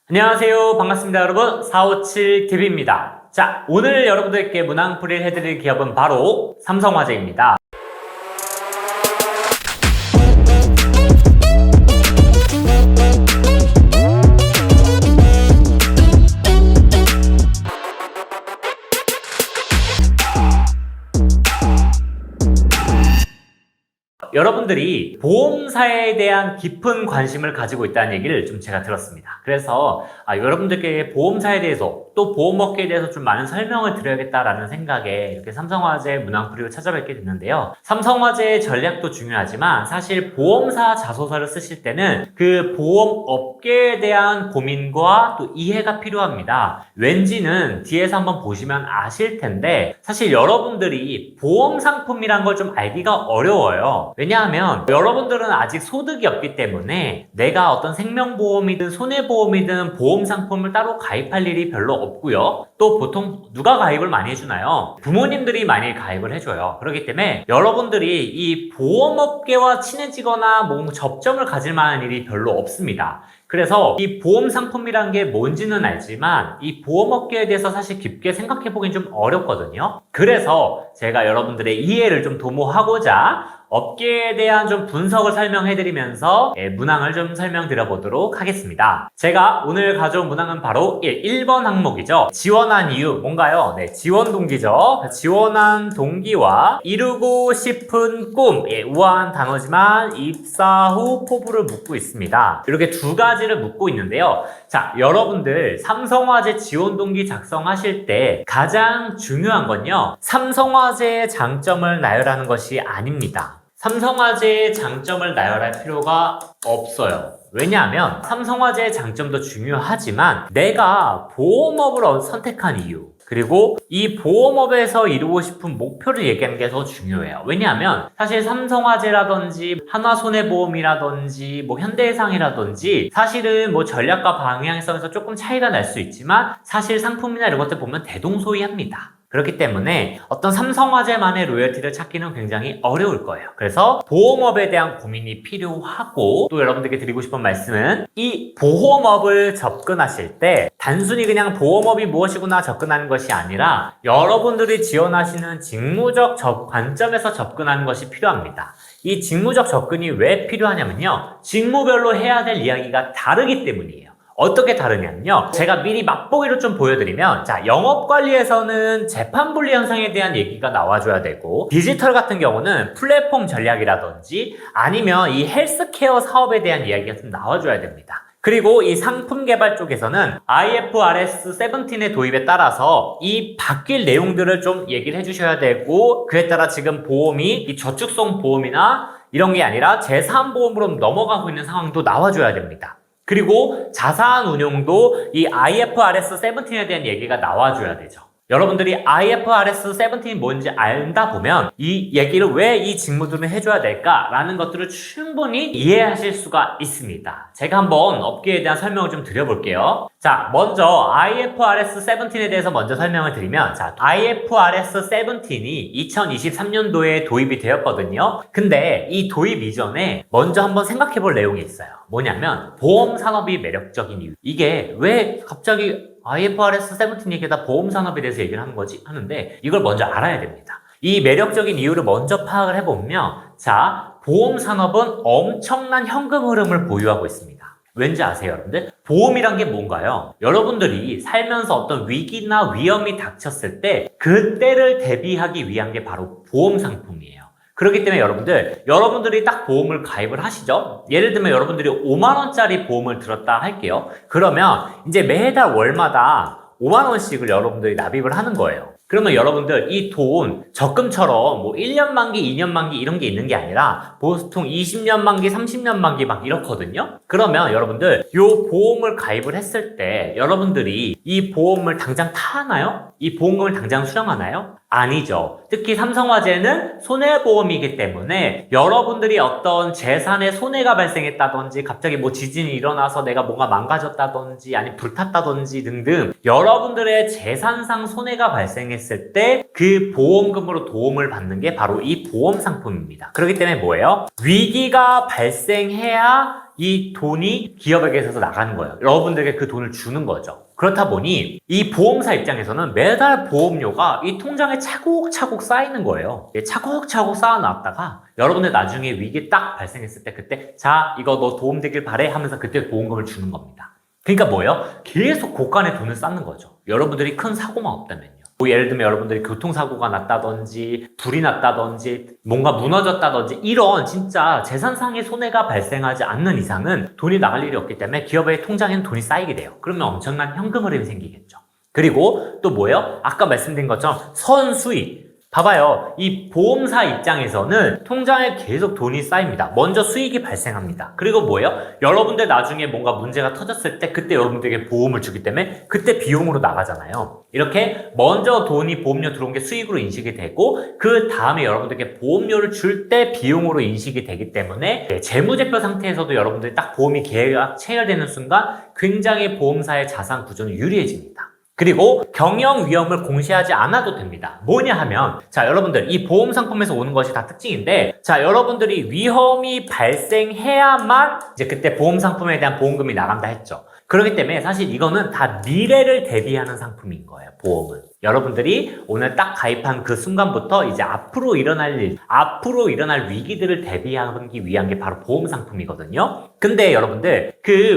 안녕하세요. 반갑습니다, 여러분. 457TV입니다. 자, 오늘 여러분들께 문항풀이를 해드릴 기업은 바로 삼성화재입니다. 여러분들이 보험사에 대한 깊은 관심을 가지고 있다는 얘기를 좀 제가 들었습니다. 그래서 여러분들께 보험사에 대해서 또 보험업계에 대해서 좀 많은 설명을 드려야겠다라는 생각에 이렇게 삼성화재 문항풀이를 찾아뵙게 됐는데요. 삼성화재의 전략도 중요하지만 사실 보험사 자소서를 쓰실 때는 그 보험업계에 대한 고민과 또 이해가 필요합니다. 왠지는 뒤에서 한번 보시면 아실 텐데 사실 여러분들이 보험 상품이란 걸 좀 알기가 어려워요. 왜냐하면 여러분들은 아직 소득이 없기 때문에 내가 어떤 생명보험이든 손해보험이든 보험 상품을 따로 가입할 일이 별로 없고요. 또 보통 누가 가입을 많이 해주나요? 부모님들이 많이 가입을 해줘요. 그렇기 때문에 여러분들이 이 보험업계와 친해지거나 뭐 접점을 가질 만한 일이 별로 없습니다. 그래서 이 보험 상품이란 게 뭔지는 알지만 이 보험업계에 대해서 사실 깊게 생각해 보긴 좀 어렵거든요. 그래서 제가 여러분들의 이해를 좀 도모하고자 업계에 대한 좀 분석을 설명해드리면서 문항을 좀 설명드려 보도록 하겠습니다. 제가 오늘 가져온 문항은 바로 1번 항목이죠. 지원한 이유 뭔가요? 네, 지원 동기죠. 지원한 동기와 이루고 싶은 꿈, 우아한 단어지만 입사 후 포부를 묻고 있습니다. 이렇게 두 가지를 묻고 있는데요. 자, 여러분들 삼성화재 지원 동기 작성하실 때 가장 중요한 건요, 삼성화재의 장점을 나열하는 것이 아닙니다. 삼성화재의 장점을 나열할 필요가 없어요. 왜냐하면 삼성화재의 장점도 중요하지만 내가 보험업을 선택한 이유, 그리고 이 보험업에서 이루고 싶은 목표를 얘기하는 게 더 중요해요. 왜냐하면 사실 삼성화재라든지 한화손해보험이라든지 뭐 현대해상이라든지 사실은 뭐 전략과 방향성에서 조금 차이가 날 수 있지만 사실 상품이나 이런 것들 보면 대동소이합니다. 그렇기 때문에 어떤 삼성화재만의 로열티를 찾기는 굉장히 어려울 거예요. 그래서 보험업에 대한 고민이 필요하고, 또 여러분들께 드리고 싶은 말씀은 이 보험업을 접근하실 때 단순히 그냥 보험업이 무엇이구나 접근하는 것이 아니라 여러분들이 지원하시는 직무적 관점에서 접근하는 것이 필요합니다. 이 직무적 접근이 왜 필요하냐면요, 직무별로 해야 될 이야기가 다르기 때문이에요. 어떻게 다르냐면요, 제가 미리 맛보기로 좀 보여드리면, 자, 영업관리에서는 재판분리 현상에 대한 얘기가 나와줘야 되고, 디지털 같은 경우는 플랫폼 전략이라든지 아니면 이 헬스케어 사업에 대한 이야기가 좀 나와줘야 됩니다. 그리고 이 상품 개발 쪽에서는 IFRS 17의 도입에 따라서 이 바뀔 내용들을 좀 얘기를 해주셔야 되고, 그에 따라 지금 보험이 이 저축성 보험이나 이런 게 아니라 재산보험으로 넘어가고 있는 상황도 나와줘야 됩니다. 그리고 자산 운용도 이 IFRS 17에 대한 얘기가 나와줘야 되죠. 여러분들이 IFRS 17이 뭔지 알다 보면 이 얘기를 왜 이 직무들을 해줘야 될까라는 것들을 충분히 이해하실 수가 있습니다. 제가 한번 업계에 대한 설명을 좀 드려볼게요. 자, 먼저 IFRS 17에 대해서 먼저 설명을 드리면, 자, IFRS 17이 2023년도에 도입이 되었거든요. 근데 이 도입 이전에 먼저 한번 생각해 볼 내용이 있어요. 뭐냐면 보험 산업이 매력적인 이유. 이게 왜 갑자기 IFRS 17 얘기다 보험 산업에 대해서 얘기를 하는 거지? 하는데 이걸 먼저 알아야 됩니다. 이 매력적인 이유를 먼저 파악을 해보면, 자, 보험 산업은 엄청난 현금 흐름을 보유하고 있습니다. 왠지 아세요, 여러분들? 보험이란 게 뭔가요? 여러분들이 살면서 어떤 위기나 위험이 닥쳤을 때 그때를 대비하기 위한 게 바로 보험 상품이에요. 그렇기 때문에 여러분들이 딱 보험을 가입을 하시죠? 예를 들면 여러분들이 5만원짜리 보험을 들었다 할게요. 그러면 이제 매달 월마다 5만원씩을 여러분들이 납입을 하는 거예요. 그러면 여러분들 이 돈 적금처럼 뭐 1년 만기, 2년 만기 이런 게 있는 게 아니라 보통 20년 만기, 30년 만기 막 이렇거든요. 그러면 여러분들 요 보험을 가입을 했을 때 여러분들이 이 보험을 당장 타나요? 이 보험금을 당장 수령하나요? 아니죠. 특히 삼성화재는 손해보험이기 때문에 여러분들이 어떤 재산에 손해가 발생했다든지 갑자기 뭐 지진이 일어나서 내가 뭔가 망가졌다든지 아니 불탔다든지 등등 여러분들의 재산상 손해가 발생했을 때 그 보험금으로 도움을 받는 게 바로 이 보험 상품입니다. 그렇기 때문에 뭐예요? 위기가 발생해야 이 돈이 기업에게서 나가는 거예요. 여러분들에게 그 돈을 주는 거죠. 그렇다 보니 이 보험사 입장에서는 매달 보험료가 이 통장에 차곡차곡 쌓이는 거예요. 차곡차곡 쌓아놨다가 여러분들 나중에 위기 딱 발생했을 때 그때 자 이거 너 도움되길 바래 하면서 그때 보험금을 주는 겁니다. 그러니까 뭐예요? 계속 고간에 돈을 쌓는 거죠. 여러분들이 큰 사고만 없다면요. 뭐 예를 들면 여러분들이 교통사고가 났다든지 불이 났다든지 뭔가 무너졌다든지 이런 진짜 재산상의 손해가 발생하지 않는 이상은 돈이 나갈 일이 없기 때문에 기업의 통장에는 돈이 쌓이게 돼요. 그러면 엄청난 현금 흐름이 생기겠죠. 그리고 또 뭐예요? 아까 말씀드린 것처럼 선수익. 봐봐요. 이 보험사 입장에서는 통장에 계속 돈이 쌓입니다. 먼저 수익이 발생합니다. 그리고 뭐예요? 여러분들 나중에 뭔가 문제가 터졌을 때 그때 여러분들에게 보험을 주기 때문에 그때 비용으로 나가잖아요. 이렇게 먼저 돈이 보험료 들어온 게 수익으로 인식이 되고 그 다음에 여러분들에게 보험료를 줄 때 비용으로 인식이 되기 때문에 재무제표 상태에서도 여러분들이 딱 보험이 계약 체결되는 순간 굉장히 보험사의 자산 구조는 유리해집니다. 그리고 경영 위험을 공시하지 않아도 됩니다. 뭐냐 하면 자 여러분들 이 보험 상품에서 오는 것이 다 특징인데 자 여러분들이 위험이 발생해야만 이제 그때 보험 상품에 대한 보험금이 나간다 했죠. 그렇기 때문에 사실 이거는 다 미래를 대비하는 상품인 거예요. 보험은. 여러분들이 오늘 딱 가입한 그 순간부터 이제 앞으로 일어날 일, 앞으로 일어날 위기들을 대비하기 위한 게 바로 보험 상품이거든요. 근데 여러분들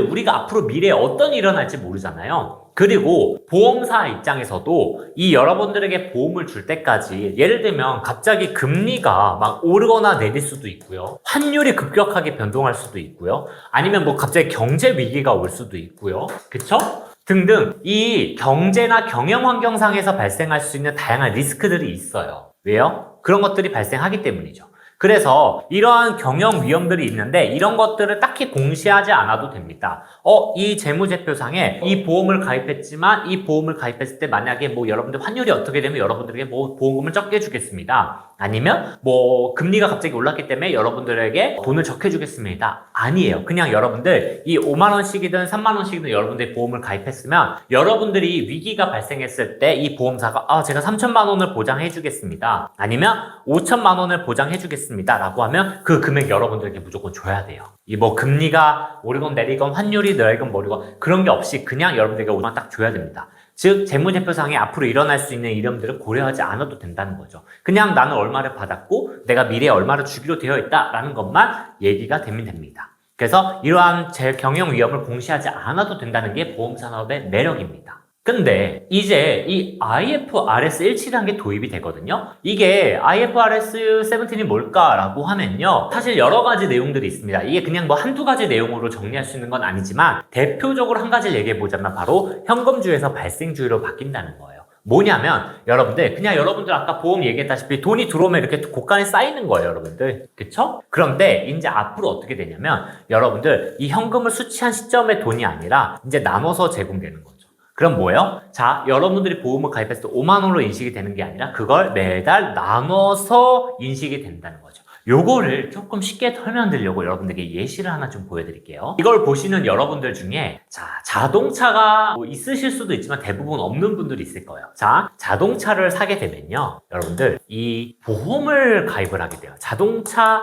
우리가 앞으로 미래에 어떤 일이 일어날지 모르잖아요. 그리고 보험사 입장에서도 이 여러분들에게 보험을 줄 때까지 예를 들면 갑자기 금리가 막 오르거나 내릴 수도 있고요. 환율이 급격하게 변동할 수도 있고요. 아니면 뭐 갑자기 경제 위기가 올 수도 있고요. 그쵸? 등등 이 경제나 경영 환경상에서 발생할 수 있는 다양한 리스크들이 있어요. 왜요? 그런 것들이 발생하기 때문이죠. 그래서 이러한 경영 위험들이 있는데 이런 것들을 딱히 공시하지 않아도 됩니다. 이 재무제표상에 이 보험을 가입했지만 이 보험을 가입했을 때 만약에 뭐 여러분들 환율이 어떻게 되면 여러분들에게 뭐 보험금을 적게 주겠습니다. 아니면 뭐 금리가 갑자기 올랐기 때문에 여러분들에게 돈을 적게 주겠습니다. 아니에요. 그냥 여러분들 이 5만 원씩이든 3만 원씩이든 여러분들이 보험을 가입했으면 여러분들이 위기가 발생했을 때 이 보험사가 제가 3천만 원을 보장해 주겠습니다. 아니면 5천만 원을 보장해 주겠습니다. 라고 하면 그 금액 여러분들에게 무조건 줘야 돼요. 이 뭐 금리가 오르건 내리건 환율이 내리건 모르건 그런 게 없이 그냥 여러분들에게 5만 원 딱 줘야 됩니다. 즉 재무제표상에 앞으로 일어날 수 있는 이름들을 고려하지 않아도 된다는 거죠. 그냥 나는 얼마를 받았고 내가 미래에 얼마를 주기로 되어 있다라는 것만 얘기가 되면 됩니다. 그래서 이러한 제 경영 위험을 공시하지 않아도 된다는 게 보험산업의 매력입니다. 근데 이제 이 IFRS 17이라는 게 도입이 되거든요. 이게 IFRS 17이 뭘까라고 하면요. 사실 여러 가지 내용들이 있습니다. 이게 그냥 뭐 한두 가지 내용으로 정리할 수 있는 건 아니지만 대표적으로 한 가지를 얘기해 보자면 바로 현금주에서 발생주의로 바뀐다는 거예요. 뭐냐면 여러분들 그냥 여러분들 아까 보험 얘기했다시피 돈이 들어오면 이렇게 고간에 쌓이는 거예요, 여러분들. 그쵸? 그런데 이제 앞으로 어떻게 되냐면 여러분들 이 현금을 수취한 시점의 돈이 아니라 이제 나눠서 제공되는 거죠. 그럼 뭐예요? 자, 여러분들이 보험을 가입했을 때 5만 원으로 인식이 되는 게 아니라 그걸 매달 나눠서 인식이 된다는 거죠. 요거를 조금 쉽게 설명드리려고 여러분들에게 예시를 하나 좀 보여드릴게요. 이걸 보시는 여러분들 중에 자동차가 뭐 있으실 수도 있지만 대부분 없는 분들이 있을 거예요. 자, 자동차를 사게 되면요. 여러분들 이 보험을 가입을 하게 돼요. 자동차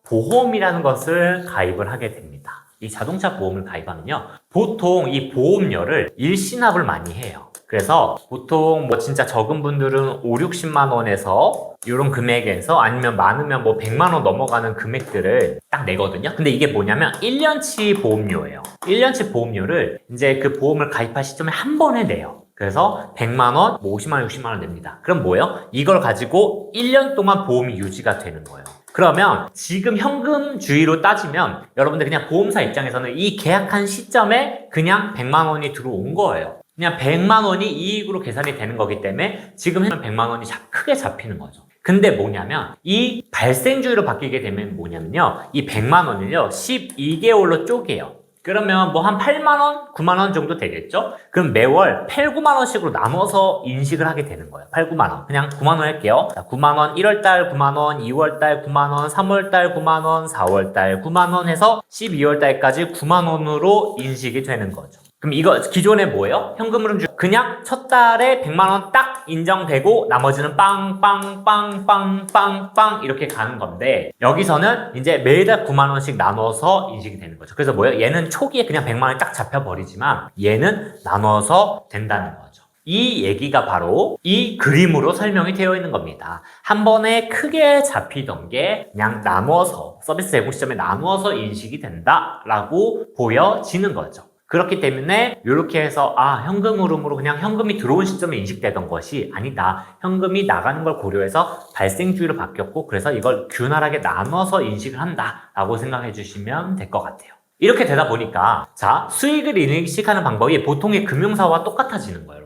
보험이라는 것을 가입을 하게 됩니다. 이 자동차 보험을 가입하면요. 보통 이 보험료를 일시납을 많이 해요. 그래서 보통 뭐 진짜 적은 분들은 5, 60만 원에서 이런 금액에서 아니면 많으면 뭐 100만 원 넘어가는 금액들을 딱 내거든요. 근데 이게 뭐냐면 1년치 보험료예요. 1년치 보험료를 이제 그 보험을 가입할 시점에 한 번에 내요. 그래서 100만 원, 뭐 50만 원, 60만 원 냅니다. 그럼 뭐예요? 이걸 가지고 1년 동안 보험이 유지가 되는 거예요. 그러면 지금 현금주의로 따지면 여러분들 그냥 보험사 입장에서는 이 계약한 시점에 그냥 100만 원이 들어온 거예요. 그냥 100만 원이 이익으로 계산이 되는 거기 때문에 지금 100만 원이 크게 잡히는 거죠. 근데 뭐냐면 이 발생주의로 바뀌게 되면 뭐냐면요. 이 100만 원을요 12개월로 쪼개요. 그러면 뭐 한 8만 원, 9만 원 정도 되겠죠? 그럼 매월 8, 9만 원씩으로 나눠서 인식을 하게 되는 거예요. 8, 9만 원. 그냥 9만 원 할게요. 자, 9만 원, 1월달 9만 원, 2월달 9만 원, 3월달 9만 원, 4월달 9만 원 해서 12월달까지 9만 원으로 인식이 되는 거죠. 그럼 이거 기존에 뭐예요? 현금 흐름 그냥 첫 달에 100만 원 딱 인정되고 나머지는 빵빵빵빵빵빵 이렇게 가는 건데 여기서는 이제 매달 9만 원씩 나눠서 인식이 되는 거죠. 그래서 뭐예요? 얘는 초기에 그냥 100만 원이 딱 잡혀버리지만 얘는 나눠서 된다는 거죠. 이 얘기가 바로 이 그림으로 설명이 되어 있는 겁니다. 한 번에 크게 잡히던 게 그냥 나눠서 서비스 제공 시점에 나누어서 인식이 된다라고 보여지는 거죠. 그렇기 때문에 이렇게 해서 현금 흐름으로 그냥 현금이 들어온 시점에 인식되던 것이 아니다. 현금이 나가는 걸 고려해서 발생주의로 바뀌었고 그래서 이걸 균활하게 나눠서 인식을 한다라고 생각해 주시면 될 것 같아요. 이렇게 되다 보니까 자 수익을 인식하는 방법이 보통의 금융사와 똑같아지는 거예요.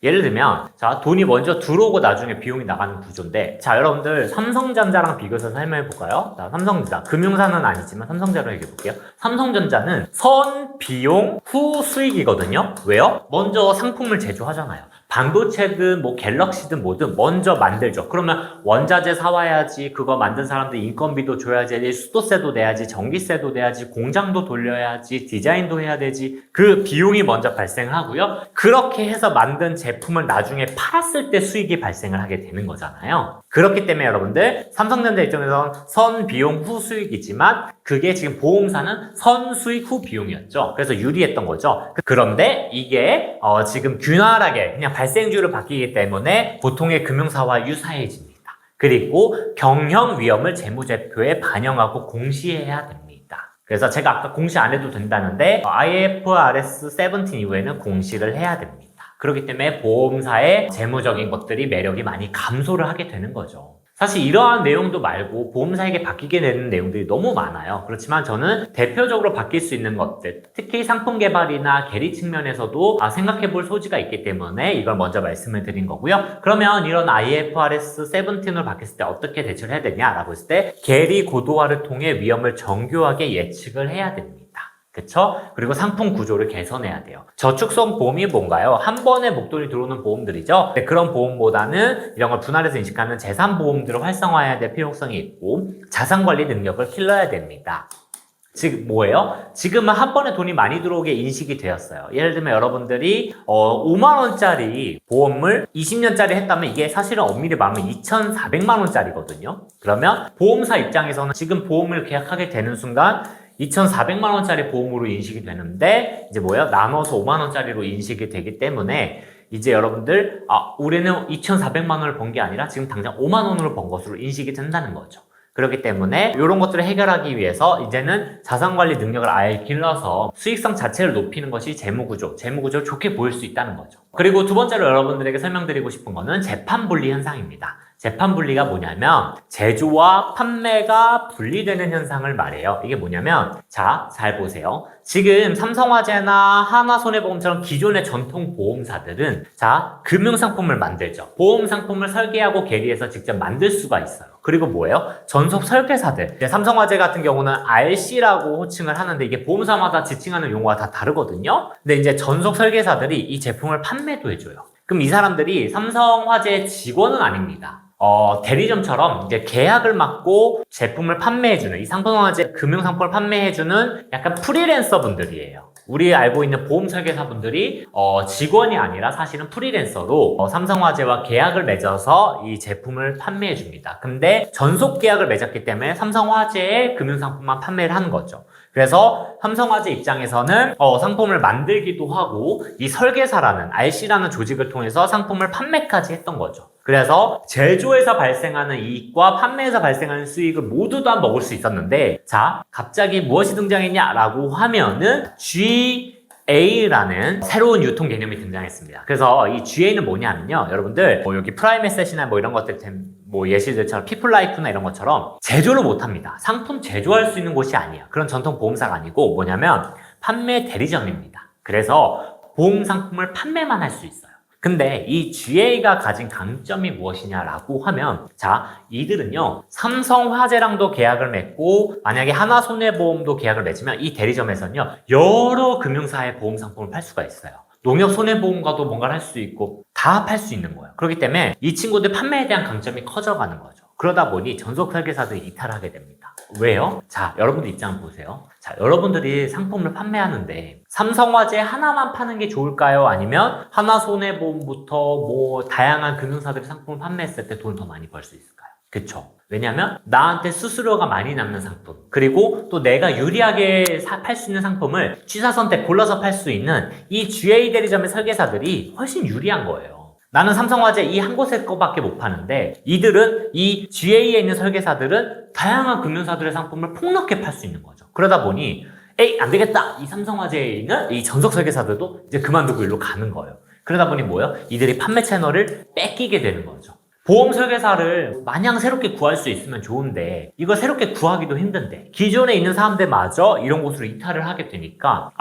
예를 들면 자 돈이 먼저 들어오고 나중에 비용이 나가는 구조인데 자 여러분들 삼성전자랑 비교해서 설명해 볼까요? 자 삼성전자 금융사는 아니지만 삼성전자로 얘기해 볼게요. 삼성전자는 선 비용 후 수익이거든요. 왜요? 먼저 상품을 제조하잖아요. 반도체든 뭐 갤럭시든 뭐든 먼저 만들죠. 그러면 원자재 사와야지, 그거 만든 사람들 인건비도 줘야지, 수도세도 내야지, 전기세도 내야지, 공장도 돌려야지, 디자인도 해야 되지. 그 비용이 먼저 발생을 하고요. 그렇게 해서 만든 제품을 나중에 팔았을 때 수익이 발생을 하게 되는 거잖아요. 그렇기 때문에 여러분들 삼성전자 입장에서는 선 비용 후 수익이지만 그게 지금 보험사는 선 수익 후 비용이었죠. 그래서 유리했던 거죠. 그런데 이게 지금 균활하게 그냥 발생주로 바뀌기 때문에 보통의 금융사와 유사해집니다. 그리고 경영 위험을 재무제표에 반영하고 공시해야 됩니다. 그래서 제가 아까 공시 안 해도 된다는데 IFRS 17 이후에는 공시를 해야 됩니다. 그렇기 때문에 보험사의 재무적인 것들이 매력이 많이 감소를 하게 되는 거죠. 사실 이러한 내용도 말고 보험사에게 바뀌게 되는 내용들이 너무 많아요. 그렇지만 저는 대표적으로 바뀔 수 있는 것들, 특히 상품 개발이나 계리 측면에서도 생각해 볼 소지가 있기 때문에 이걸 먼저 말씀을 드린 거고요. 그러면 이런 IFRS 17으로 바뀌었을 때 어떻게 대처를 해야 되냐라고 했을 때 계리 고도화를 통해 위험을 정교하게 예측을 해야 됩니다. 그쵸? 그리고 상품 구조를 개선해야 돼요. 저축성 보험이 뭔가요? 한 번에 목돈이 들어오는 보험들이죠. 그런 보험보다는 이런 걸 분할해서 인식하는 재산보험들을 활성화해야 될 필요성이 있고 자산관리 능력을 길러야 됩니다. 즉 뭐예요? 지금은 한 번에 돈이 많이 들어오게 인식이 되었어요. 예를 들면 여러분들이 5만원짜리 보험을 20년짜리 했다면 이게 사실은 엄밀히 말하면 2,400만원짜리거든요. 그러면 보험사 입장에서는 지금 보험을 계약하게 되는 순간 2,400만원짜리 보험으로 인식이 되는데 이제 뭐예요? 나눠서 5만원짜리로 인식이 되기 때문에 이제 여러분들 올해는 2,400만원을 번 게 아니라 지금 당장 5만원으로 번 것으로 인식이 된다는 거죠. 그렇기 때문에 이런 것들을 해결하기 위해서 이제는 자산관리 능력을 아예 길러서 수익성 자체를 높이는 것이 재무구조를 좋게 보일 수 있다는 거죠. 그리고 두 번째로 여러분들에게 설명드리고 싶은 거는 재판분리 현상입니다. 재판분리가 뭐냐면 제조와 판매가 분리되는 현상을 말해요. 이게 뭐냐면 자, 잘 보세요. 지금 삼성화재나 하나손해보험처럼 기존의 전통 보험사들은 자, 금융상품을 만들죠. 보험상품을 설계하고 계리해서 직접 만들 수가 있어요. 그리고 뭐예요? 전속 설계사들. 삼성화재 같은 경우는 RC라고 호칭을 하는데 이게 보험사마다 지칭하는 용어가 다 다르거든요. 근데 이제 전속 설계사들이 이 제품을 판매도 해줘요. 그럼 이 사람들이 삼성화재의 직원은 아닙니다. 대리점처럼 이제 계약을 맡고 제품을 판매해주는 이 삼성화재 금융상품을 판매해주는 약간 프리랜서 분들이에요. 우리 알고 있는 보험 설계사분들이 직원이 아니라 사실은 프리랜서로 삼성화재와 계약을 맺어서 이 제품을 판매해 줍니다. 근데 전속 계약을 맺었기 때문에 삼성화재의 금융상품만 판매를 하는 거죠. 그래서 삼성화재 입장에서는 상품을 만들기도 하고 이 설계사라는 RC라는 조직을 통해서 상품을 판매까지 했던 거죠. 그래서 제조에서 발생하는 이익과 판매에서 발생하는 수익을 모두 다 먹을 수 있었는데 자, 갑자기 무엇이 등장했냐라고 하면은 GA라는 새로운 유통 개념이 등장했습니다. 그래서 이 GA는 뭐냐면요. 여러분들 여기 프라임 에셋이나 이런 것들 예시들처럼 피플라이프나 이런 것처럼 제조를 못합니다. 상품 제조할 수 있는 곳이 아니에요. 그런 전통 보험사가 아니고 뭐냐면 판매 대리점입니다. 그래서 보험 상품을 판매만 할 수 있어요. 근데 이 GA가 가진 강점이 무엇이냐라고 하면 자, 이들은요 삼성화재랑도 계약을 맺고 만약에 하나손해보험도 계약을 맺으면 이 대리점에서는요 여러 금융사의 보험 상품을 팔 수가 있어요. 농협손해보험과도 뭔가를 할 수 있고 다 팔 수 있는 거예요. 그렇기 때문에 이 친구들 판매에 대한 강점이 커져가는 거죠. 그러다 보니 전속 설계사들이 이탈하게 됩니다. 왜요? 자, 여러분들 입장 보세요. 자, 여러분들이 상품을 판매하는데 삼성화재 하나만 파는 게 좋을까요? 아니면 하나손해보험부터 뭐 다양한 금융사들의 상품을 판매했을 때 돈을 더 많이 벌 수 있을까요? 그쵸? 왜냐면 나한테 수수료가 많이 남는 상품, 그리고 또 내가 유리하게 팔 수 있는 상품을 취사선택 골라서 팔 수 있는 이 GA 대리점의 설계사들이 훨씬 유리한 거예요. 나는 삼성화재 이 한 곳에 거밖에 못 파는데 이들은 이 GA에 있는 설계사들은 다양한 금융사들의 상품을 폭넓게 팔 수 있는 거죠. 그러다 보니 에이 안 되겠다, 이 삼성화재에 있는 이 전속 설계사들도 이제 그만두고 일로 가는 거예요. 그러다 보니 뭐예요? 이들이 판매 채널을 뺏기게 되는 거죠. 보험 설계사를 마냥 새롭게 구할 수 있으면 좋은데 이걸 새롭게 구하기도 힘든데 기존에 있는 사람들마저 이런 곳으로 이탈을 하게 되니까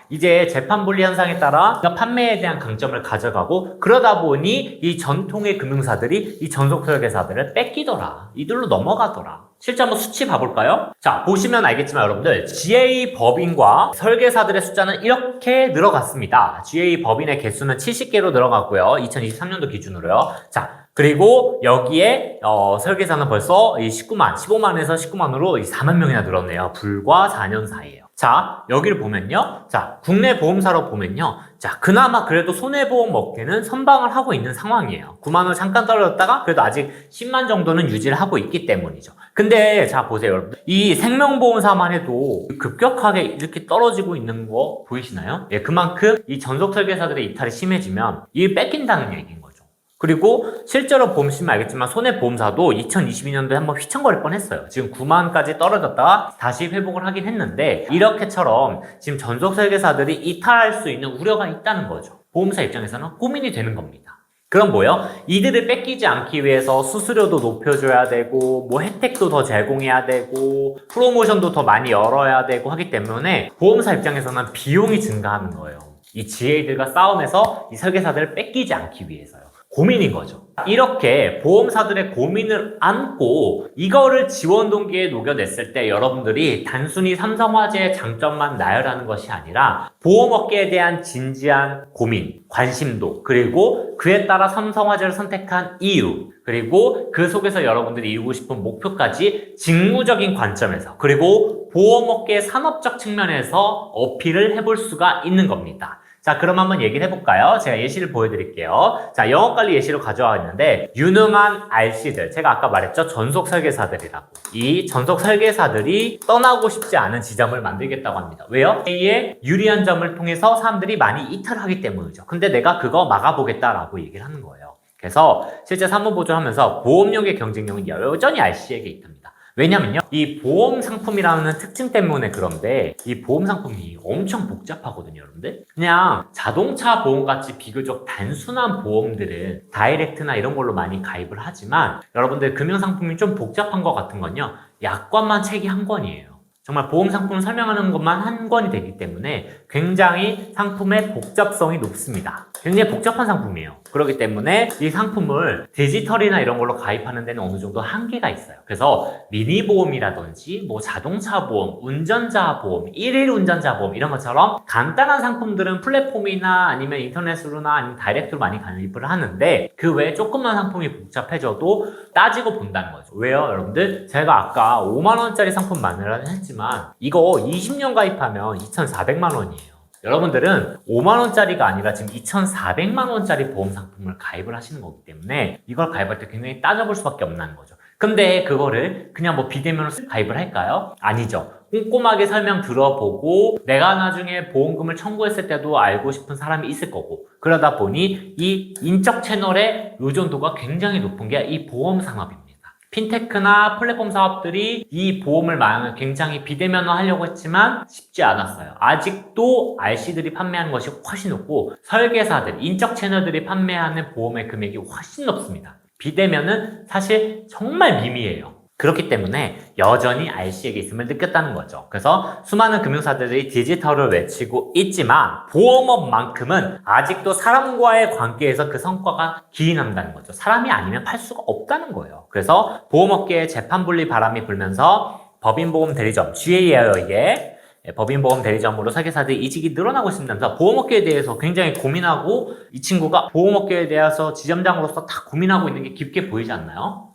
이제 재판분리 현상에 따라 판매에 대한 강점을 가져가고, 그러다 보니 이 전통의 금융사들이 이 전속 설계사들을 뺏기더라, 이들로 넘어가더라. 실제 한번 수치 봐볼까요? 자, 보시면 알겠지만 여러분들 GA 법인과 설계사들의 숫자는 이렇게 늘어갔습니다. GA 법인의 개수는 70개로 늘어갔고요. 2023년도 기준으로요. 자, 그리고 여기에 설계사는 벌써 이 15만에서 19만으로 4만 명이나 늘었네요. 불과 4년 사이에요. 자, 여기를 보면요. 자, 국내 보험사로 보면요. 자, 그나마 그래도 손해보험 업계는 선방을 하고 있는 상황이에요. 9만 원 잠깐 떨어졌다가 그래도 아직 10만 정도는 유지를 하고 있기 때문이죠. 근데 자, 보세요, 여러분. 이 생명보험사만 해도 급격하게 이렇게 떨어지고 있는 거 보이시나요? 예, 그만큼 이 전속 설계사들의 이탈이 심해지면 이 뺏긴다는 얘기인 거죠. 그리고 실제로 보시면 알겠지만 손해보험사도 2022년도에 한번 휘청거릴 뻔했어요. 지금 9만까지 떨어졌다가 다시 회복을 하긴 했는데 이렇게처럼 지금 전속 설계사들이 이탈할 수 있는 우려가 있다는 거죠. 보험사 입장에서는 고민이 되는 겁니다. 그럼 뭐요? 이들을 뺏기지 않기 위해서 수수료도 높여줘야 되고 뭐 혜택도 더 제공해야 되고 프로모션도 더 많이 열어야 되고 하기 때문에 보험사 입장에서는 비용이 증가하는 거예요. 이 GA들과 싸움에서 이 설계사들을 뺏기지 않기 위해서요. 고민인 거죠. 이렇게 보험사들의 고민을 안고 이거를 지원 동기에 녹여냈을 때 여러분들이 단순히 삼성화재의 장점만 나열하는 것이 아니라 보험업계에 대한 진지한 고민, 관심도, 그리고 그에 따라 삼성화재를 선택한 이유, 그리고 그 속에서 여러분들이 이루고 싶은 목표까지 직무적인 관점에서, 그리고 보험업계의 산업적 측면에서 어필을 해볼 수가 있는 겁니다. 자, 그럼 한번 얘기를 해볼까요? 제가 예시를 보여드릴게요. 자, 영업관리 예시로 가져와 있는데 유능한 RC들, 제가 아까 말했죠? 전속 설계사들이라고. 이 전속 설계사들이 떠나고 싶지 않은 지점을 만들겠다고 합니다. 왜요? A의 유리한 점을 통해서 사람들이 많이 이탈하기 때문이죠. 근데 내가 그거 막아보겠다라고 얘기를 하는 거예요. 그래서 실제 사무보조하면서 보험력의 경쟁력은 여전히 RC에게 있답니다. 왜냐면요, 이 보험 상품이라는 특징 때문에 그런데 이 보험 상품이 엄청 복잡하거든요, 여러분들. 그냥 자동차 보험같이 비교적 단순한 보험들은 다이렉트나 이런 걸로 많이 가입을 하지만 여러분들 금융 상품이 좀 복잡한 것 같은 건요, 약관만 책이 한 권이에요. 정말 보험 상품을 설명하는 것만 한 권이 되기 때문에 굉장히 상품의 복잡성이 높습니다. 굉장히 복잡한 상품이에요. 그렇기 때문에 이 상품을 디지털이나 이런 걸로 가입하는 데는 어느 정도 한계가 있어요. 그래서 미니보험이라든지 뭐 자동차 보험, 운전자 보험, 일일 운전자 보험 이런 것처럼 간단한 상품들은 플랫폼이나 아니면 인터넷으로나 아니면 다이렉트로 많이 가입을 하는데 그 외에 조금만 상품이 복잡해져도 따지고 본다는 거죠. 왜요, 여러분들? 제가 아까 5만원짜리 상품 만들라고 했지만 이거 20년 가입하면 2,400만 원이에요. 여러분들은 5만원짜리가 아니라 지금 2,400만원짜리 보험 상품을 가입을 하시는 거기 때문에 이걸 가입할 때 굉장히 따져볼 수밖에 없는 거죠. 근데 그거를 그냥 뭐 비대면으로 가입을 할까요? 아니죠. 꼼꼼하게 설명 들어보고 내가 나중에 보험금을 청구했을 때도 알고 싶은 사람이 있을 거고, 그러다 보니 이 인적 채널의 의존도가 굉장히 높은 게 이 보험 산업입니다. 핀테크나 플랫폼 사업들이 이 보험을 굉장히 비대면화 하려고 했지만 쉽지 않았어요. 아직도 RC들이 판매하는 것이 훨씬 높고 설계사들, 인적 채널들이 판매하는 보험의 금액이 훨씬 높습니다. 비대면은 사실 정말 미미해요. 그렇기 때문에 여전히 RC에게 있음을 느꼈다는 거죠. 그래서 수많은 금융사들이 디지털을 외치고 있지만 보험업만큼은 아직도 사람과의 관계에서 그 성과가 기인한다는 거죠. 사람이 아니면 팔 수가 없다는 거예요. 그래서 보험업계의 재판분리 바람이 불면서 법인보험 대리점, GA에 의해 법인보험 대리점으로 설계사들이 이직이 늘어나고 있습니다. 보험업계에 대해서 굉장히 고민하고, 이 친구가 보험업계에 대해서 지점장으로서 다 고민하고 있는 게 깊게 보이지 않나요?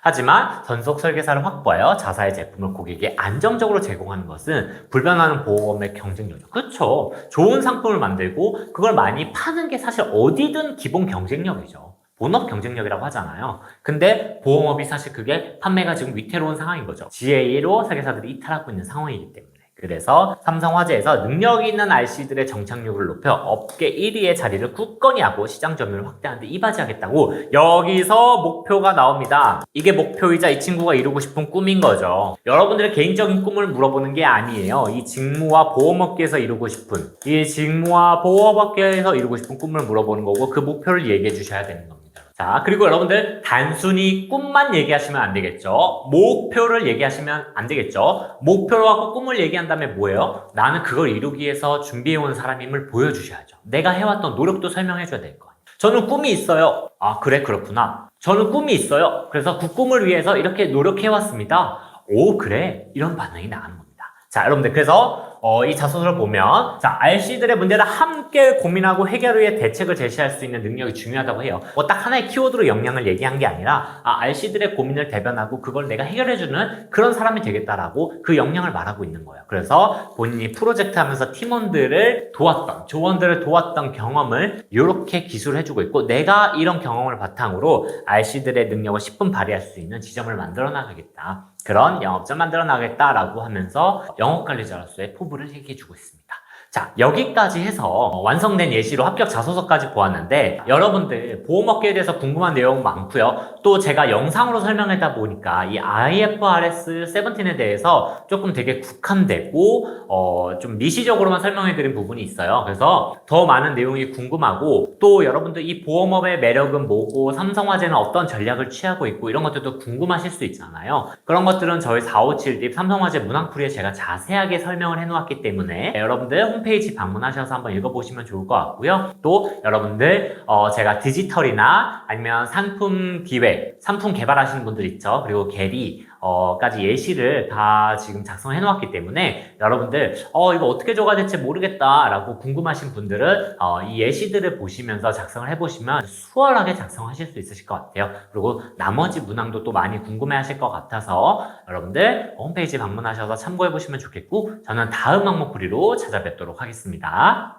하지만 전속 설계사를 확보하여 자사의 제품을 고객에게 안정적으로 제공하는 것은 불변하는 보험의 경쟁력이죠. 그렇죠. 좋은 상품을 만들고 그걸 많이 파는 게 사실 어디든 기본 경쟁력이죠. 본업 경쟁력이라고 하잖아요. 근데 보험업이 사실 그게 판매가 지금 위태로운 상황인 거죠. GA로 설계사들이 이탈하고 있는 상황이기 때문에. 그래서 삼성화재에서 능력 있는 IC들의 정착률을 높여 업계 1위의 자리를 굳건히 하고 시장 점유율을 확대하는 데 이바지하겠다고 여기서 목표가 나옵니다. 이게 목표이자 이 친구가 이루고 싶은 꿈인 거죠. 여러분들의 개인적인 꿈을 물어보는 게 아니에요. 이 직무와 보험업계에서 이루고 싶은 꿈을 물어보는 거고 그 목표를 얘기해 주셔야 되는 겁니다. 자, 그리고 여러분들 단순히 꿈만 얘기하시면 안 되겠죠. 목표를 얘기하시면 안 되겠죠. 목표로 하고 꿈을 얘기한 다음에 뭐예요? 나는 그걸 이루기 위해서 준비해온 사람임을 보여주셔야죠. 내가 해왔던 노력도 설명해줘야 될 거 아니에요. 저는 꿈이 있어요. 아, 그래, 그렇구나. 저는 꿈이 있어요. 그래서 그 꿈을 위해서 이렇게 노력해왔습니다. 오, 그래. 이런 반응이 나가는 겁니다. 자, 여러분들 그래서 이 자소서를 보면 RC들의 문제를 함께 고민하고 해결 위해 대책을 제시할 수 있는 능력이 중요하다고 해요. 딱 하나의 키워드로 역량을 얘기한 게 아니라 RC들의 고민을 대변하고 그걸 내가 해결해주는 그런 사람이 되겠다라고 그 역량을 말하고 있는 거예요. 그래서 본인이 프로젝트 하면서 팀원들을 도왔던, 조원들을 도왔던 경험을 이렇게 기술해주고 있고 내가 이런 경험을 바탕으로 RC들의 능력을 10분 발휘할 수 있는 지점을 만들어 나가겠다. 그런 영업점 만들어 나가겠다라고 하면서 영업관리자로서의 포부를 얘기해주고 있습니다. 자, 여기까지 해서 완성된 예시로 합격 자소서까지 보았는데 여러분들 보험업계에 대해서 궁금한 내용 많고요. 또 제가 영상으로 설명하다 보니까 이 IFRS 17에 대해서 조금 되게 국한되고 좀 미시적으로만 설명해드린 부분이 있어요. 그래서 더 많은 내용이 궁금하고 또 여러분들 이 보험업의 매력은 뭐고 삼성화재는 어떤 전략을 취하고 있고 이런 것들도 궁금하실 수 있잖아요. 그런 것들은 저희 457딥 삼성화재 문항풀이에 제가 자세하게 설명을 해놓았기 때문에 여러분들 홈페이지 방문하셔서 한번 읽어보시면 좋을 것 같고요. 또 여러분들 제가 디지털이나 아니면 상품 기획, 상품 개발하시는 분들 있죠. 그리고 계리까지 예시를 다 지금 작성해 놓았기 때문에 여러분들 이거 어떻게 줘가 될지 모르겠다 라고 궁금하신 분들은 이 예시들을 보시면서 작성을 해보시면 수월하게 작성하실 수 있으실 것 같아요. 그리고 나머지 문항도 또 많이 궁금해 하실 것 같아서 여러분들 홈페이지 방문하셔서 참고해 보시면 좋겠고 저는 다음 항목풀이로 찾아뵙도록 하겠습니다.